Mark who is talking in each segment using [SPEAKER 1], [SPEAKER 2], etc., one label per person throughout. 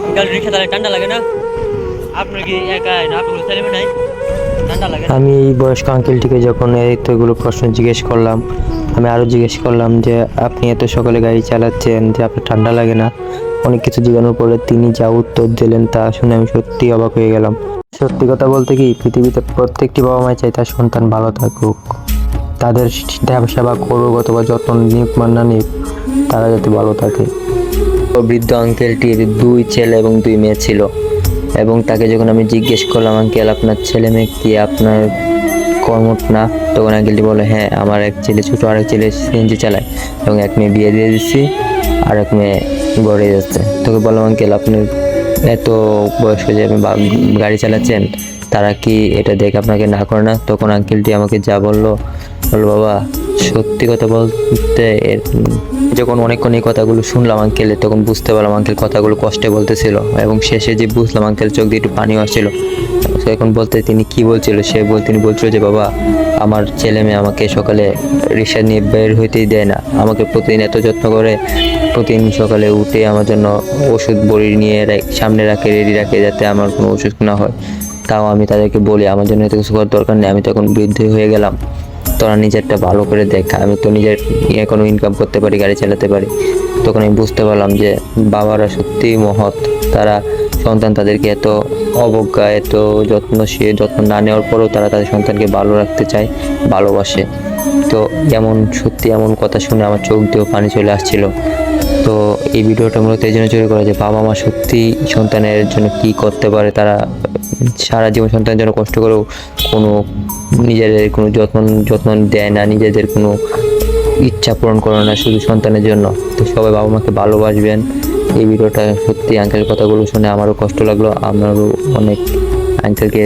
[SPEAKER 1] Uncle রিক্সা চালায় ঠান্ডা লাগে না? আপনার কি একাই না আপনার ছেলে মেয়ে নাই? ঠান্ডা লাগে না?
[SPEAKER 2] আমি এই বয়স্ক আঙ্কেলটিকে যখন এতগুলো প্রশ্ন জিজ্ঞেস করলাম, আমি আরও জিজ্ঞেস করলাম যে আপনি এত সকালে গাড়ি চালাচ্ছেন, যে আপনার ঠান্ডা লাগে না? অনেক কিছু জিজ্ঞানোর পরে তিনি যা উত্তর দিলেন তা শুনে আমি সত্যি অবাক হয়ে গেলাম। সত্যি কথা বলতে কি, পৃথিবীতে প্রত্যেকটি বাবা মাই চায় তার সন্তান ভালো থাকুক, তাদের সেবা করুক অথবা যত্ন নিক বা না নিক, তারা যাতে ভালো থাকে। তো বৃদ্ধ আঙ্কেলটির 2 ছেলে এবং 2 মেয়ে ছিল, এবং তাকে যখন আমি জিজ্ঞেস করলাম, আঙ্কেল আপনার ছেলে মেয়ে কি আপনার কর্মঠ না? তখন আঙ্কেলটি বলে, হ্যাঁ আমার এক ছেলে ছোটো, আর এক ছেলে সিএনজি চালায়, এবং এক মেয়ে বিয়ে দিয়ে দিচ্ছি, আর এক মেয়ে গড়ে যাচ্ছে। তোকে বললাম, আঙ্কেল আপনি এত বয়স হয়ে যাবে গাড়ি চালাচ্ছেন, তারা কি এটা দেখে আপনাকে না করে না? তখন আঙ্কেলটি আমাকে যা বললো, বাবা সত্যি কথা বলতে যখন অনেকক্ষণ এই কথাগুলো শুনলাম আঙ্কেলের, তখন বুঝতে পারলাম আঙ্কেল কথাগুলো কষ্টে বলতেছিল, এবং শেষে যে বুঝলাম আঙ্কেল চোখ দিয়ে একটু পানিও আসছিল। এখন বলতে তিনি কি বলছিল, তিনি বলছিল যে বাবা আমার ছেলে মেয়ে আমাকে সকালে রিক্সা নিয়ে বের হইতেই দেয় না, আমাকে প্রতিদিন এত যত্ন করে, প্রতিদিন সকালে উঠে আমার জন্য ওষুধ বড়ি নিয়ে সামনে রাখে, রেডি রাখে, যাতে আমার কোনো ওষুধ না হয়। তাও আমি তাদেরকে বলি আমার জন্য এত কিছু করার দরকার নেই, আমি তখন বৃদ্ধ হয়ে গেলাম, তোরা নিজেরটা ভালো করে দেখা, আমি তো নিজের কোনো ইনকাম করতে পারি, গাড়ি চালাতে পারি। তখন আমি বুঝতে পারলাম যে বাবারা সত্যিই মহৎ, তারা সন্তান তাদেরকে এত অবজ্ঞা, এত যত্ন না নেওয়ার পরেও তারা তাদের সন্তানকে ভালো রাখতে চায়, ভালোবাসে। তো এমন কথা শুনে আমার চোখ দিয়েও পানি চলে আসছিল। তো এই ভিডিওটা মূলত এই জন্য তৈরি করা যে বাবা মা সত্যি সন্তানের জন্য কি করতে পারে, তারা সারা জীবন সন্তানের জন্য কষ্ট করেও কোনো নিজেদের কোনো যত্ন দেয় না, নিজেদের কোনো ইচ্ছা পূরণ করে না শুধু সন্তানের জন্য। তো সবাই বাবা মাকে ভালোবাসবেন। এই ভিডিওটা সত্যি আঙ্কেলের কথাগুলো শুনে আমারও কষ্ট লাগলো, আমারও অনেক আঙ্কেলকে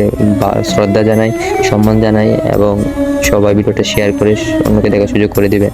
[SPEAKER 2] শ্রদ্ধা জানাই, সম্মান জানাই, এবং সবাই ভিডিওটা শেয়ার করে অন্যকে দেখার সুযোগ করে দিবে।